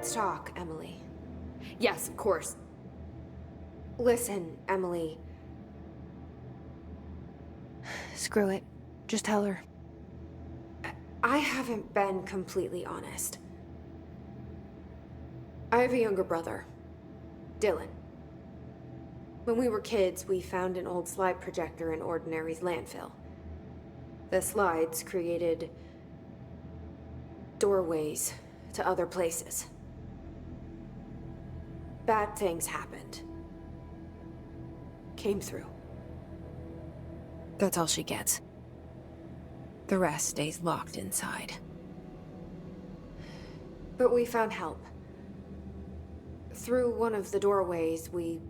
Let's talk, Emily. Yes, of course. Listen, Emily. Screw it. Just tell her. I haven't been completely honest. I have a younger brother, Dylan. When we were kids, we found an old slide projector in Ordinary's landfill. The slides created doorways to other places. Bad things happened. Came through. That's all she gets. The rest stays locked inside. But we found help. Through one of the doorways, we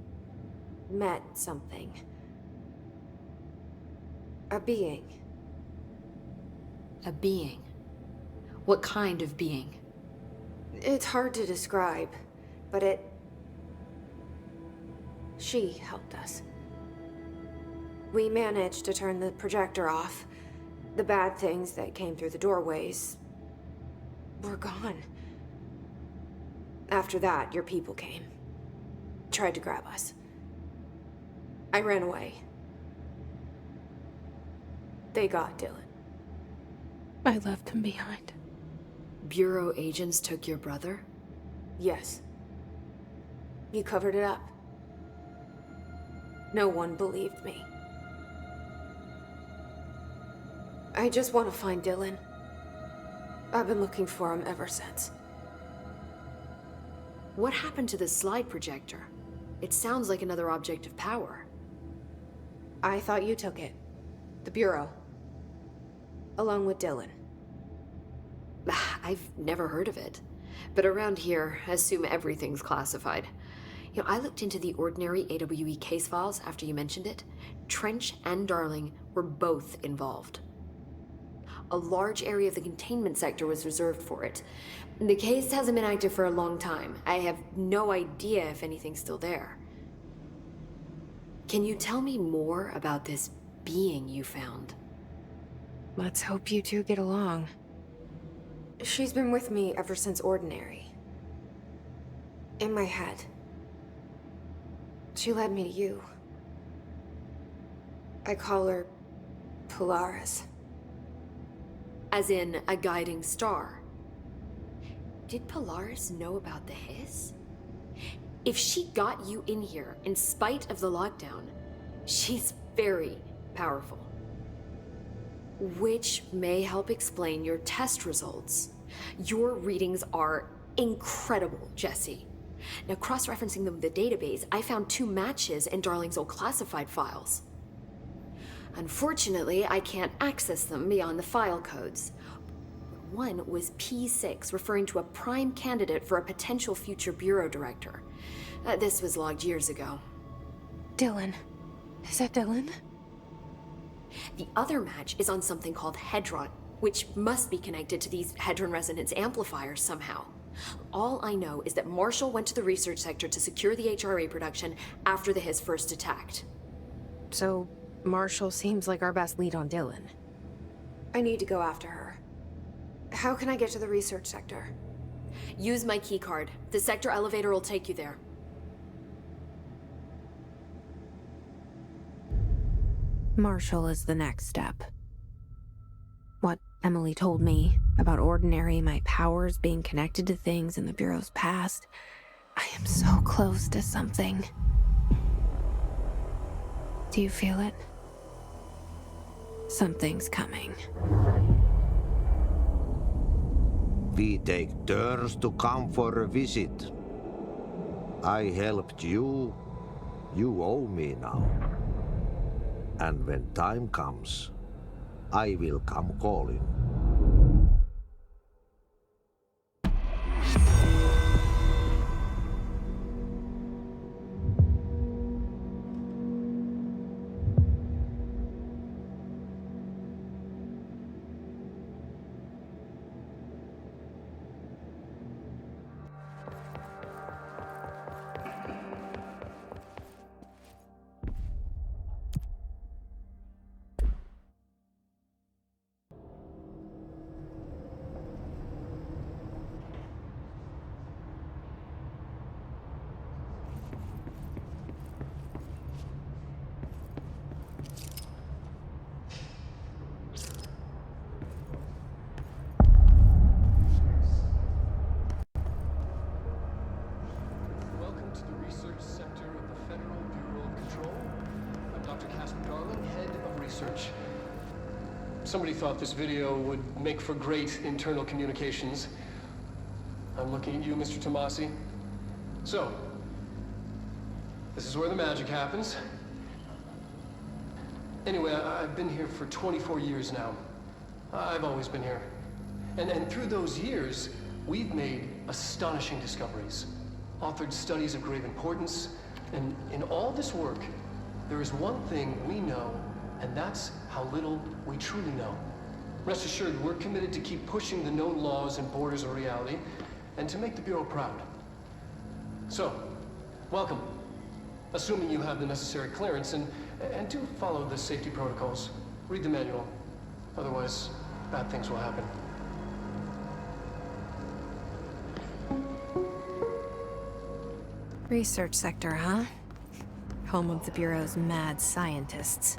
met something. A being. A being? What kind of being? It's hard to describe, but she helped us. We managed to turn the projector off. The bad things that came through the doorways were gone. After that, your people came. Tried to grab us. I ran away. They got Dylan. I left him behind. Bureau agents took your brother? Yes. You covered it up. No one believed me. I just want to find Dylan. I've been looking for him ever since. What happened to the slide projector? It sounds like another object of power. I thought you took it. The Bureau. Along with Dylan. I've never heard of it. But around here, I assume everything's classified. You know, I looked into the Ordinary AWE case files after you mentioned it. Trench and Darling were both involved. A large area of the containment sector was reserved for it. The case hasn't been active for a long time. I have no idea if anything's still there. Can you tell me more about this being you found? Let's hope you two get along. She's been with me ever since Ordinary. In my head. She led me to you. I call her Polaris. As in a guiding star. Did Polaris know about the hiss? If she got you in here in spite of the lockdown, she's very powerful. Which may help explain your test results. Your readings are incredible, Jesse. Now, cross-referencing them with the database, I found 2 matches in Darling's old classified files. Unfortunately, I can't access them beyond the file codes. One was P6, referring to a prime candidate for a potential future bureau director. This was logged years ago. Dylan. Is that Dylan? The other match is on something called Hedron, which must be connected to these Hedron resonance amplifiers somehow. All I know is that Marshall went to the research sector to secure the HRA production after the hiss first attacked. So, Marshall seems like our best lead on Dylan. I need to go after her. How can I get to the research sector? Use my keycard. The sector elevator will take you there. Marshall is the next step. What Emily told me about Ordinary, my powers being connected to things in the Bureau's past. I am so close to something. Do you feel it? Something's coming. We take turns to come for a visit. I helped you. You owe me now. And when time comes, I will come calling. somebody thought this video would make for great internal communications. I'm looking at you, Mr. Tomasi. So, this is where the magic happens. Anyway, I've been here for 24 years now. I've always been here. And through those years, we've made astonishing discoveries, authored studies of grave importance, and in all this work, there is one thing we know, and that's how little we truly know. Rest assured, we're committed to keep pushing the known laws and borders of reality, and to make the Bureau proud. So, welcome. Assuming you have the necessary clearance, and do follow the safety protocols. Read the manual. Otherwise, bad things will happen. Research sector, huh? Home of the Bureau's mad scientists.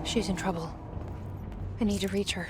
She's in trouble. I need to reach her.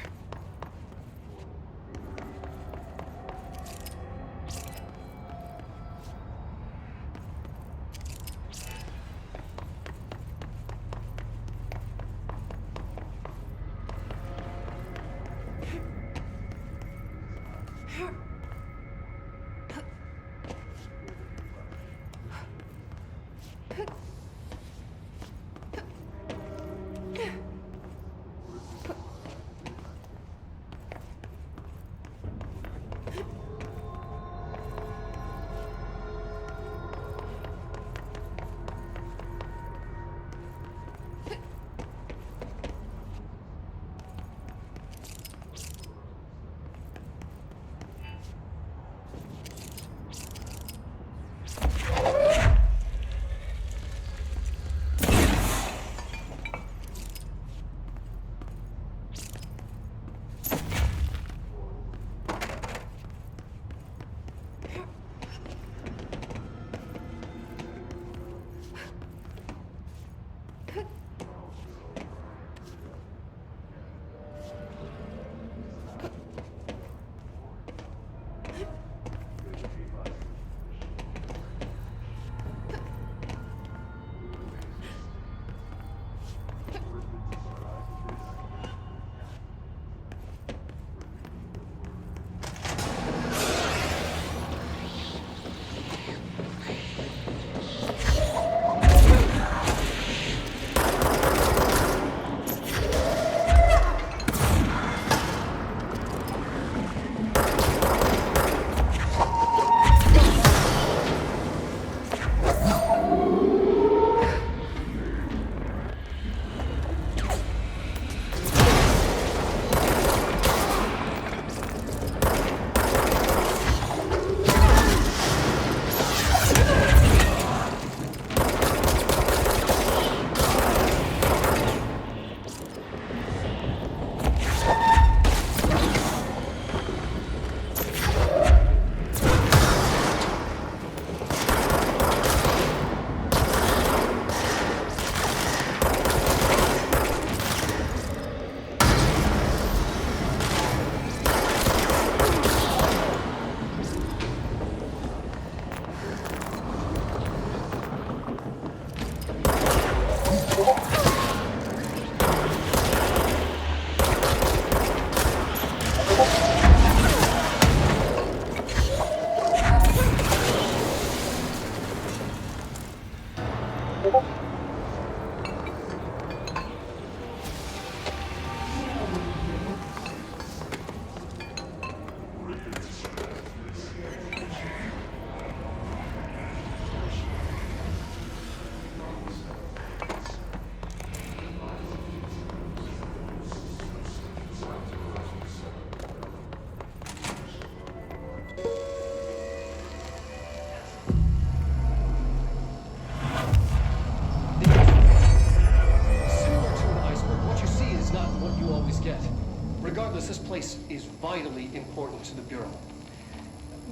vitally important to the Bureau.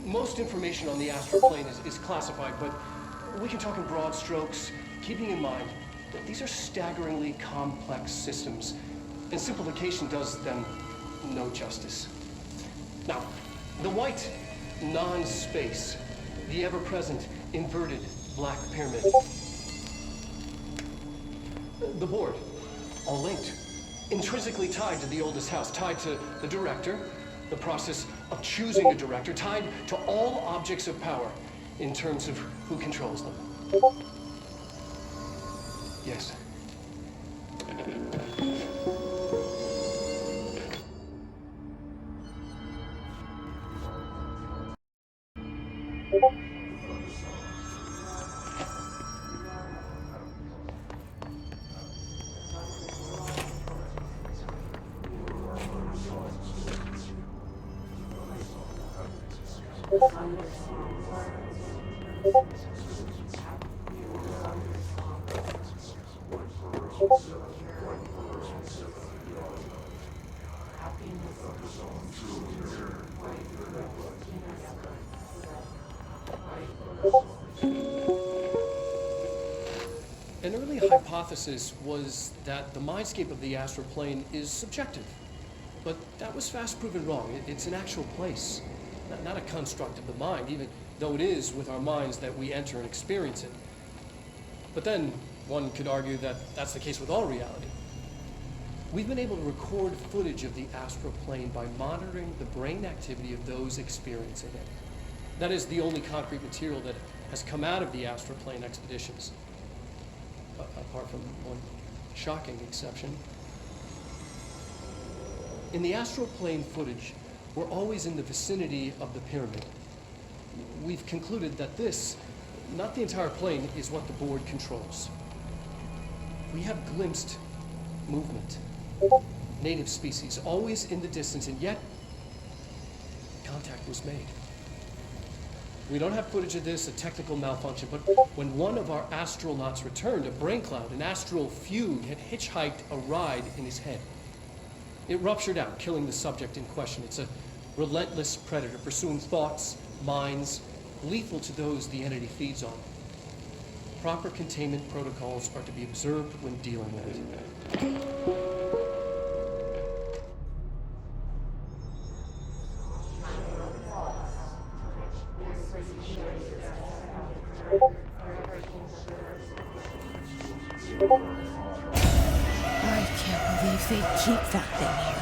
Most information on the astral plane is classified, but we can talk in broad strokes, keeping in mind that these are staggeringly complex systems, and simplification does them no justice. Now, the white non-space, the ever-present inverted black pyramid. The board, all linked, intrinsically tied to the oldest house, tied to the director, the process of choosing a director, tied to all objects of power in terms of who controls them. Yes. An early hypothesis was that the mindscape of the astral plane is subjective. But that was fast proven wrong. It's an actual place, not a construct of the mind, even though it is with our minds that we enter and experience it. But then one could argue that that's the case with all reality. We've been able to record footage of the astral plane by monitoring the brain activity of those experiencing it. That is the only concrete material that has come out of the astral plane expeditions. Apart from one shocking exception. In the astral plane footage, we're always in the vicinity of the pyramid. We've concluded that this, not the entire plane, is what the board controls. We have glimpsed movement, native species, always in the distance, and yet contact was made. We don't have footage of this, a technical malfunction, but when one of our astronauts returned, a brain cloud, an astral fugue, had hitchhiked a ride in his head. It ruptured out, killing the subject in question. It's a relentless predator, pursuing thoughts, minds, lethal to those the entity feeds on. Proper containment protocols are to be observed when dealing with it. I can't believe they keep that thing here.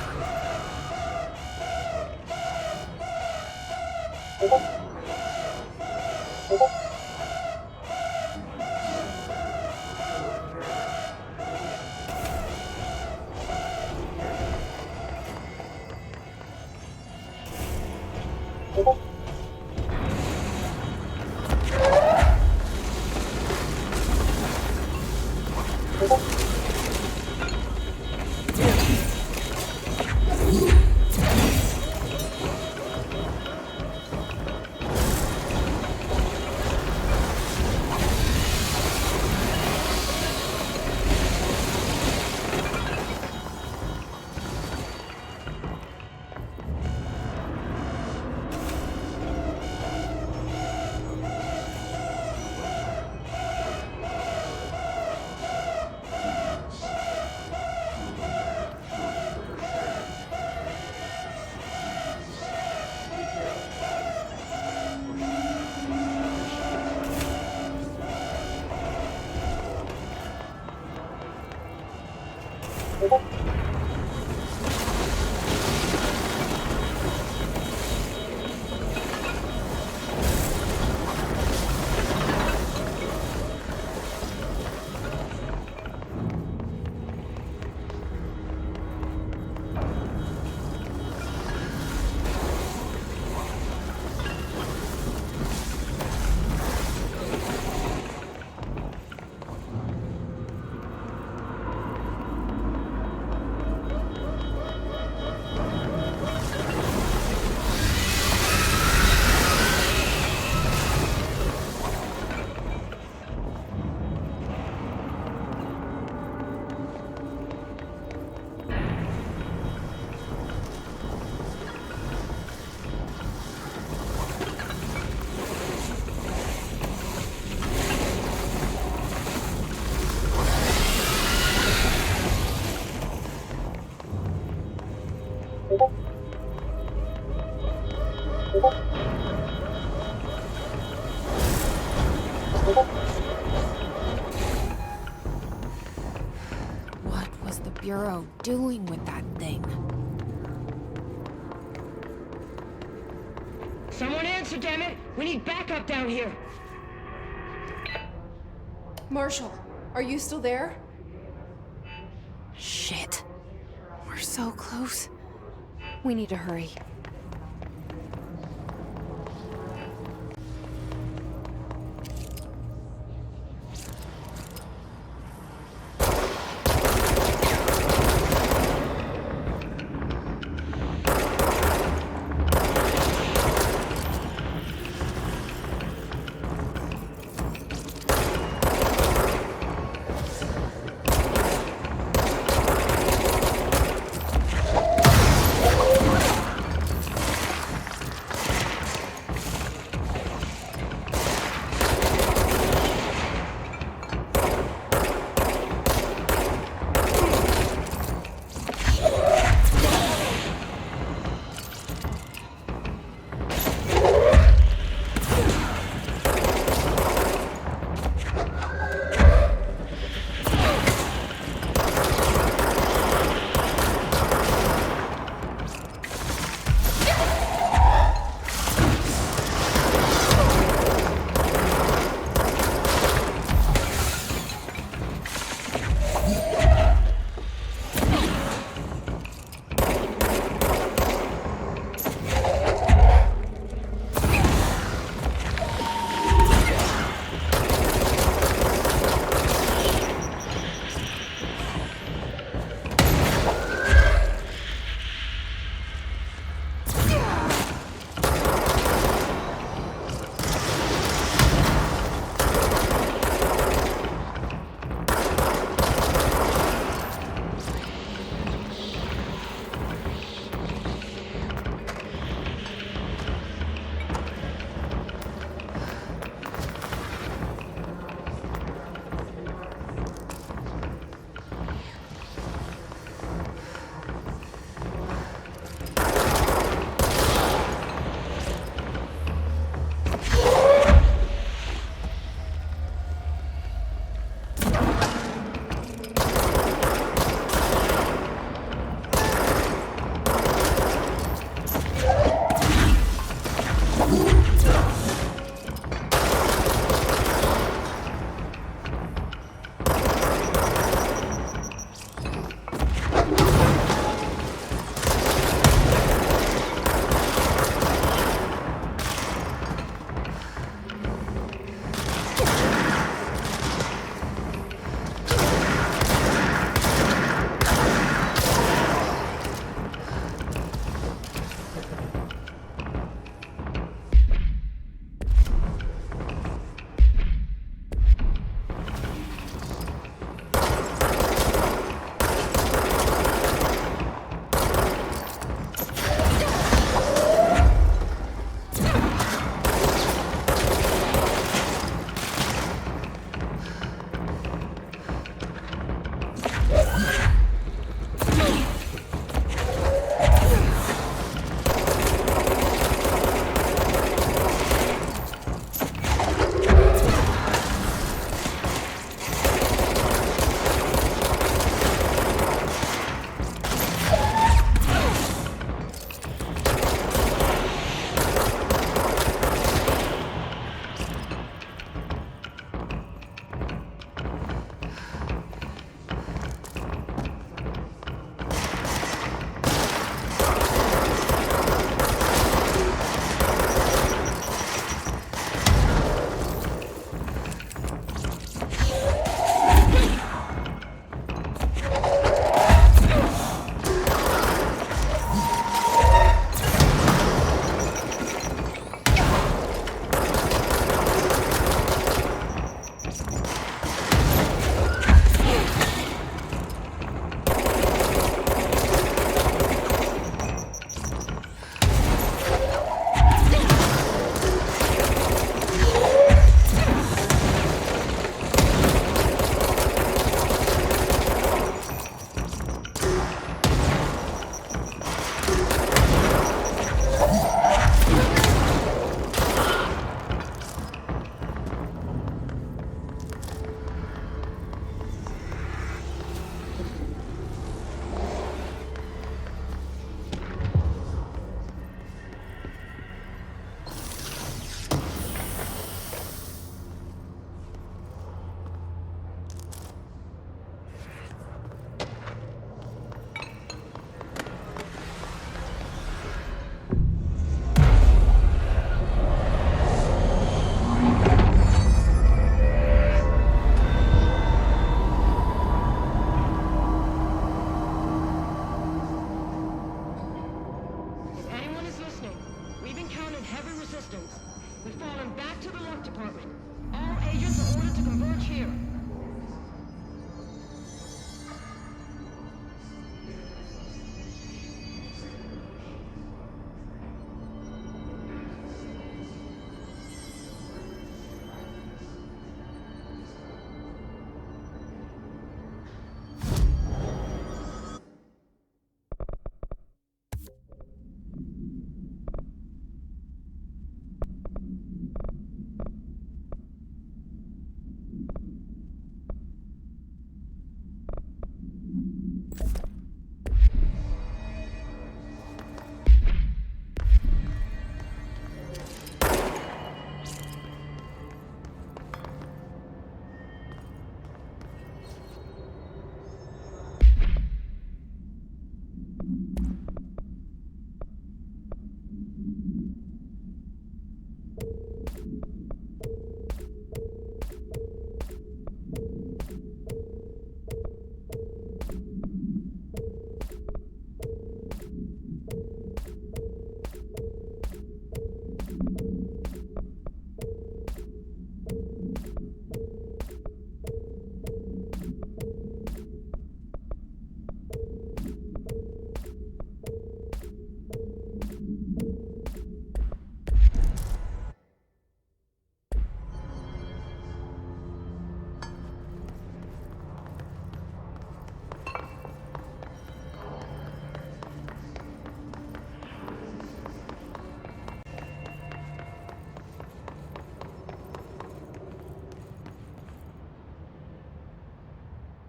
Bureau doing with that thing? Someone answer, damn it! We need backup down here! Marshall, are you still there? Shit. We're so close. We need to hurry. going back to the lock department. All agents are ordered to converge here.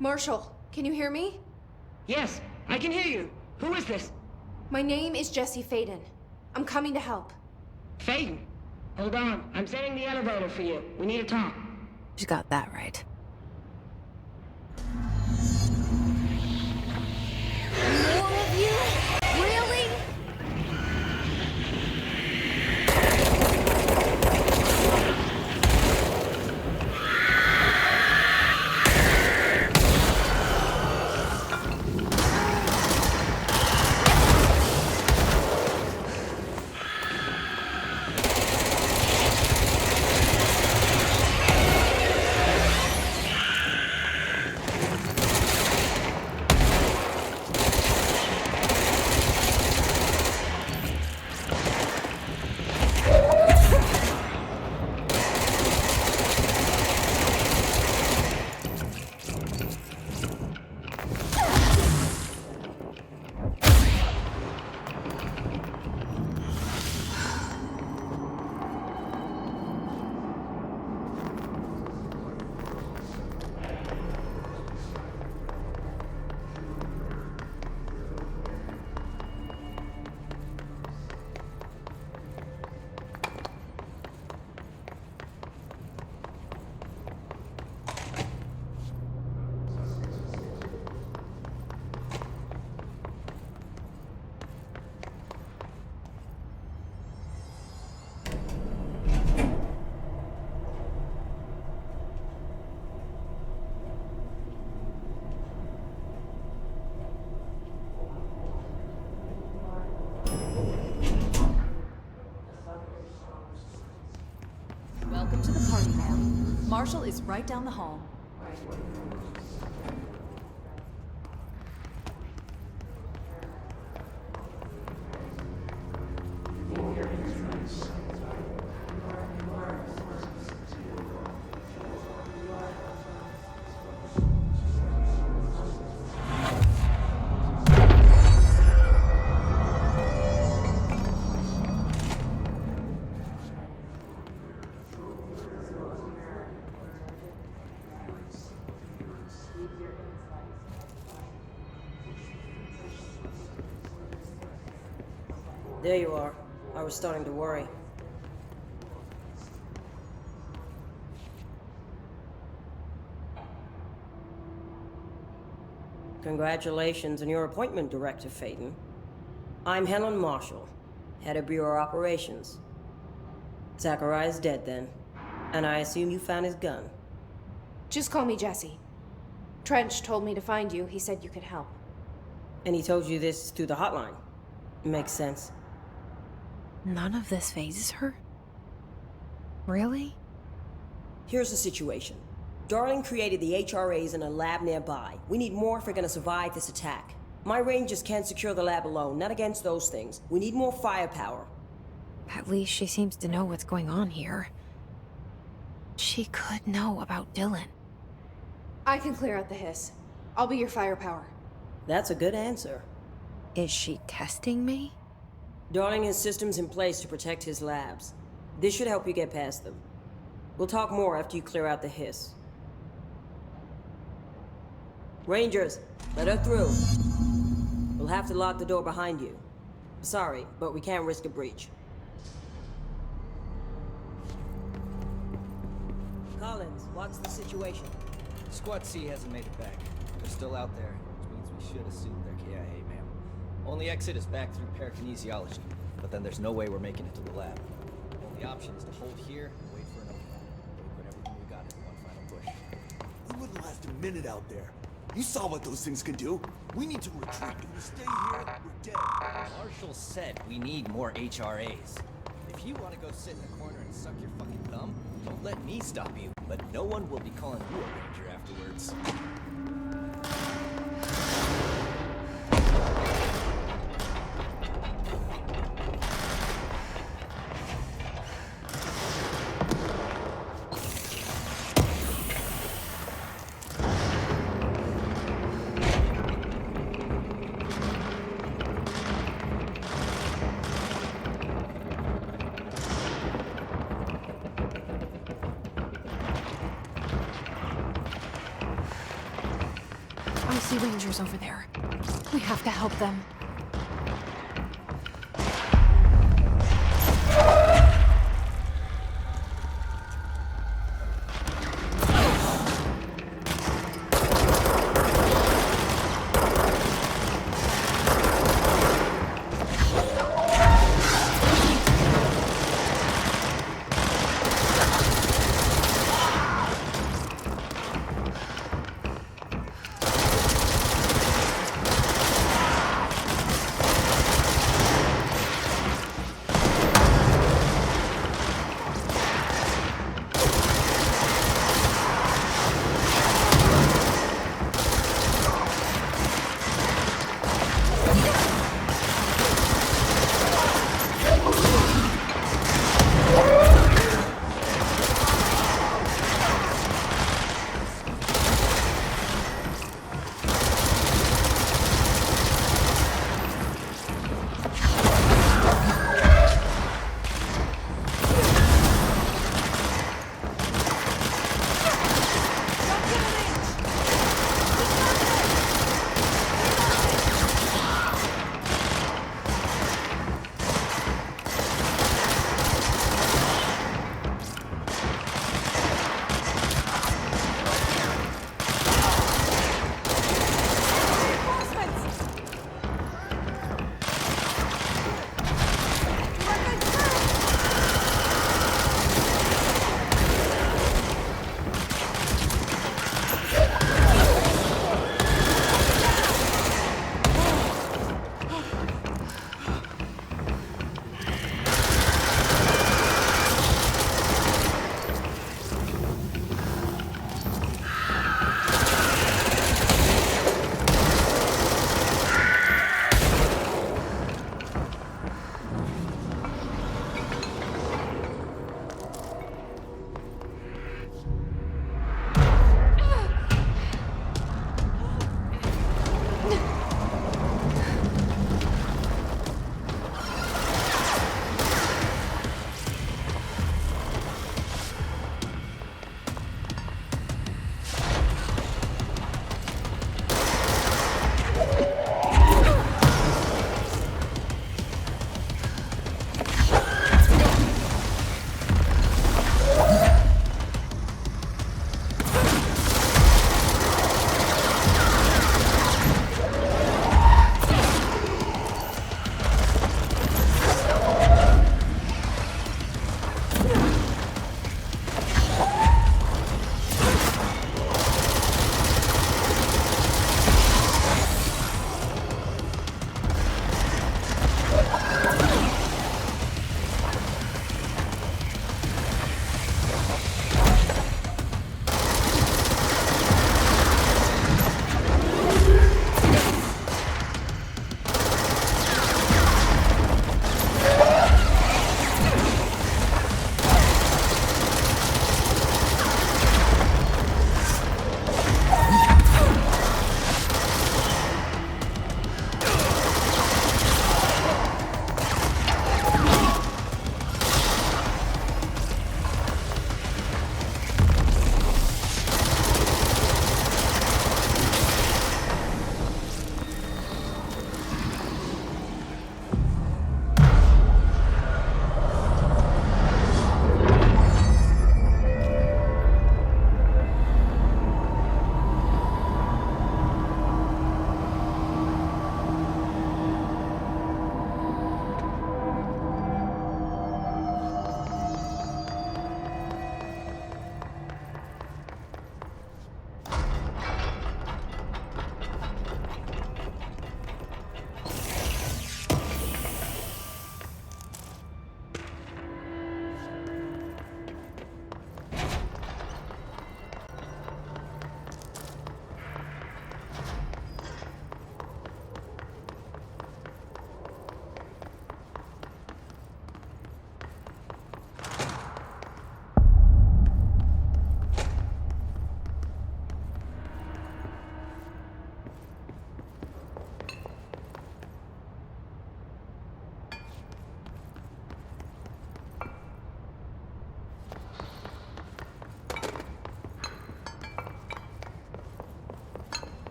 Marshall, can you hear me? Yes, I can hear you. Who is this? My name is Jesse Faden. I'm coming to help. Faden. Hold on. I'm setting the elevator for you. We need to talk. She's got that right. More of you? Really? Welcome to the party, ma'am. Marshall is right down the hall. There you are. I was starting to worry. Congratulations on your appointment, Director Faden. I'm Helen Marshall, head of Bureau Operations. Zachariah's dead then, and I assume you found his gun. Just call me Jesse. Trench told me to find you. He said you could help. And he told you this through the hotline. Makes sense. None of this phases her? Really? Here's the situation. Darling created the HRAs in a lab nearby. We need more if we're gonna survive this attack. My rangers can't secure the lab alone, not against those things. We need more firepower. At least she seems to know what's going on here. She could know about Dylan. I can clear out the hiss. I'll be your firepower. That's a good answer. Is she testing me? Darling has systems in place to protect his labs. This should help you get past them. We'll talk more after you clear out the hiss. Rangers, let her through. We'll have to lock the door behind you. Sorry, but we can't risk a breach. Collins, what's the situation? Squad C hasn't made it back. They're still out there, which means we should assume they're KIA, ma'am. Only exit is back through parakinesiology, but then there's no way we're making it to the lab. Only option is to hold here and wait for an opening. We put everything we got into one final push. We wouldn't last a minute out there. You saw what those things can do. We need to retreat. If we stay here, we're dead. Marshall said we need more HRAs. If you want to go sit in the corner and suck your fucking thumb, don't let me stop you. But no one will be calling you a ranger afterwards. I see Rangers over there. We have to help them.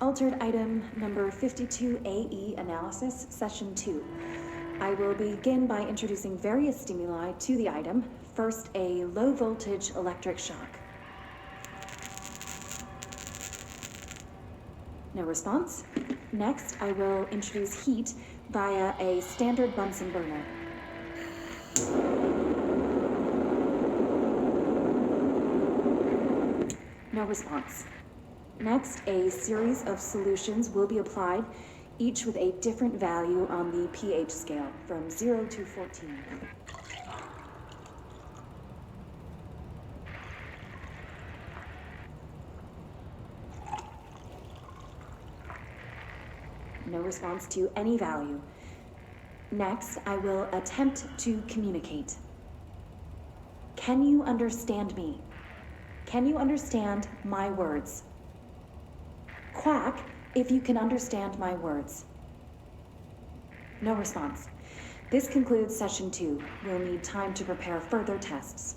Altered item number 52AE analysis, session 2. I will begin by introducing various stimuli to the item. First, a low voltage electric shock. No response. Next, I will introduce heat via a standard Bunsen burner. No response. Next, a series of solutions will be applied, each with a different value on the pH scale, from 0 to 14. No response to any value. Next, I will attempt to communicate. Can you understand me? Can you understand my words? Quack if you can understand my words. No response. This concludes session 2. We'll need time to prepare further tests.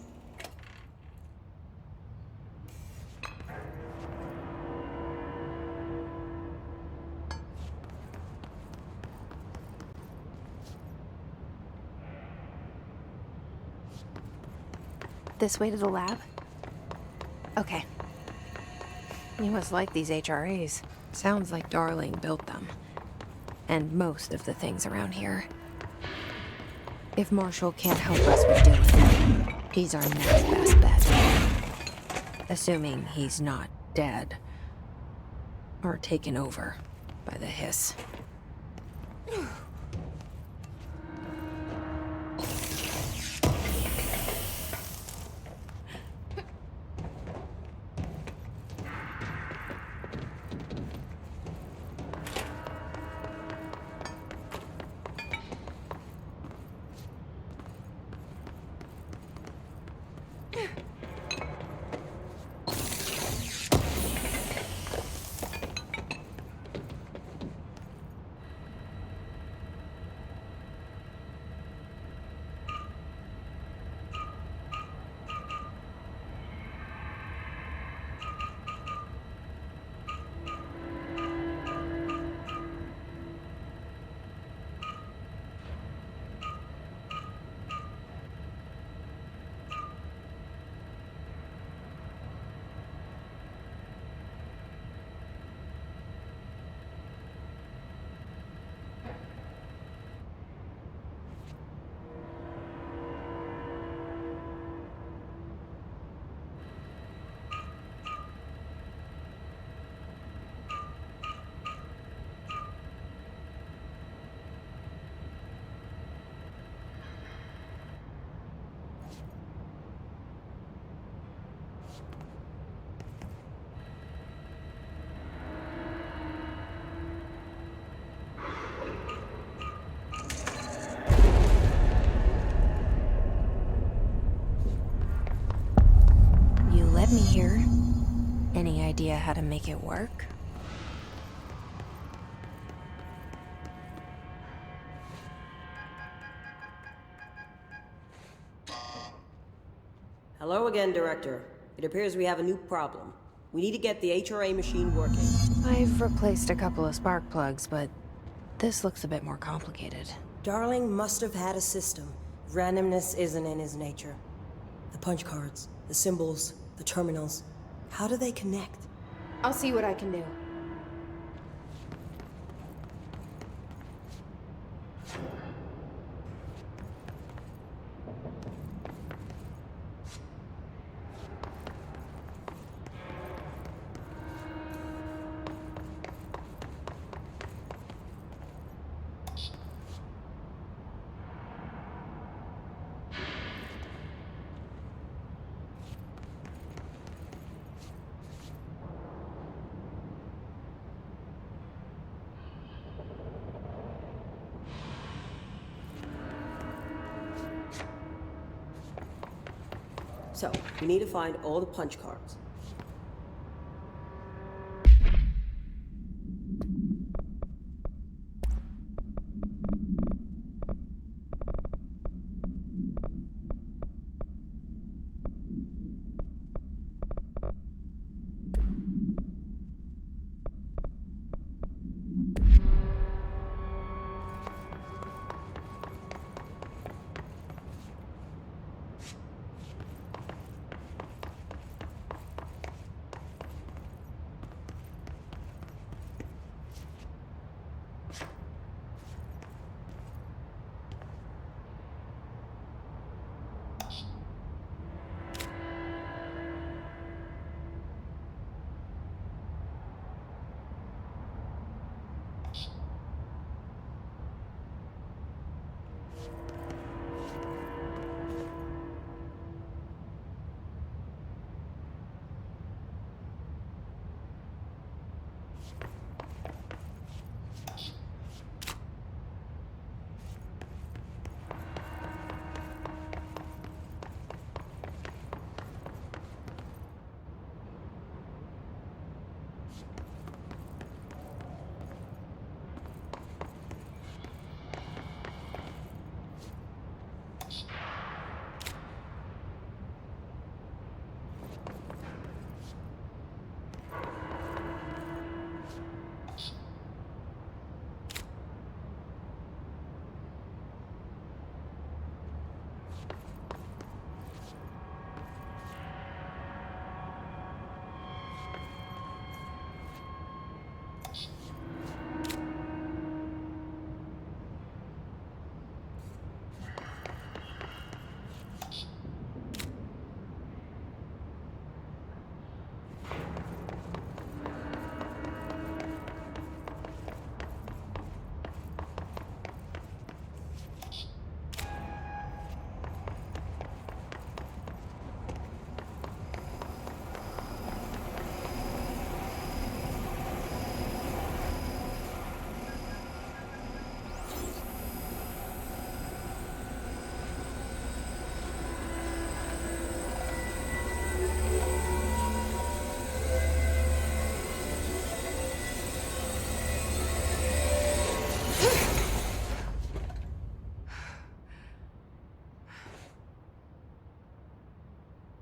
This way to the lab? Okay. You must like these HRAs. Sounds like Darling built them. And most of the things around here. If Marshall can't help us with Dylan, he's our next best bet. Assuming he's not dead. Or taken over by the hiss. Let me here. Any idea how to make it work? Hello again, Director. It appears we have a new problem. We need to get the HRA machine working. I've replaced a couple of spark plugs, but this looks a bit more complicated. Darling must have had a system. Randomness isn't in his nature. The punch cards, the symbols, the terminals. How do they connect? I'll see what I can do. So, we need to find all the punch cards.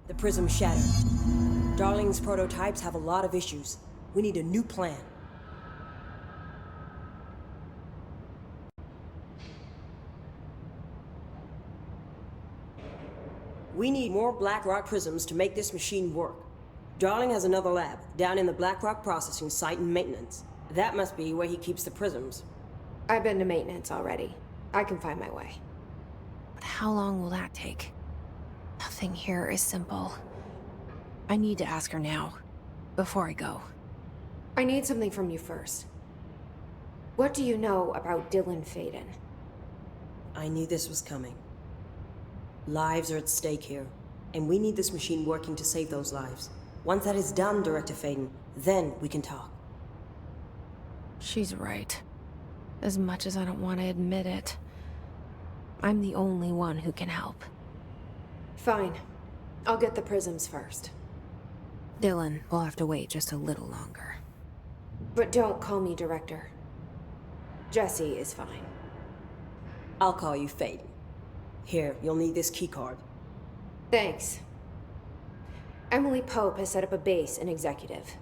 The prism shattered. Darling's prototypes have a lot of issues. We need a new plan. We need more Blackrock prisms to make this machine work. Darling has another lab, down in the Blackrock processing site and maintenance. That must be where he keeps the prisms. I've been to maintenance already. I can find my way. But how long will that take? Nothing here is simple. I need to ask her now, before I go. I need something from you first. What do you know about Dylan Faden? I knew this was coming. Lives are at stake here, and we need this machine working to save those lives. Once that is done, Director Faden, then we can talk. She's right. As much as I don't want to admit it, I'm the only one who can help. Fine. I'll get the prisms first. Dylan will have to wait just a little longer. But don't call me Director. Jesse is fine. I'll call you Faden. Here, you'll need this keycard. Thanks. Emily Pope has set up a base in Executive.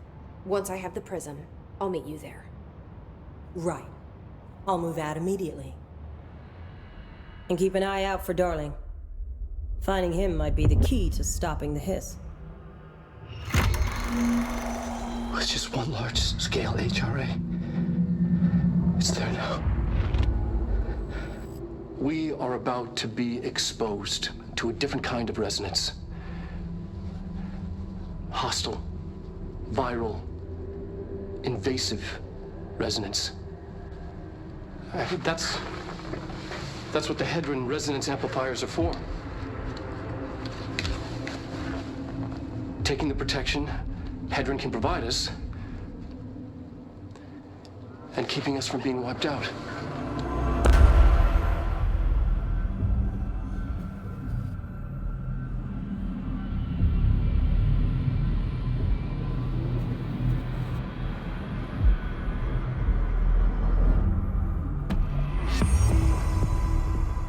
Once I have the prism, I'll meet you there. Right. I'll move out immediately. And keep an eye out for Darling. Finding him might be the key to stopping the hiss. It's just one large-scale HRA. It's there now. We are about to be exposed to a different kind of resonance. Hostile, viral, invasive resonance. That's what the Hedron resonance amplifiers are for. Taking the protection Hedron can provide us and keeping us from being wiped out.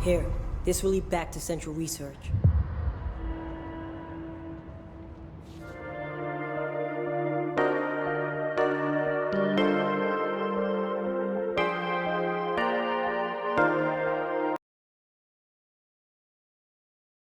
Here, this will lead back to Central Research.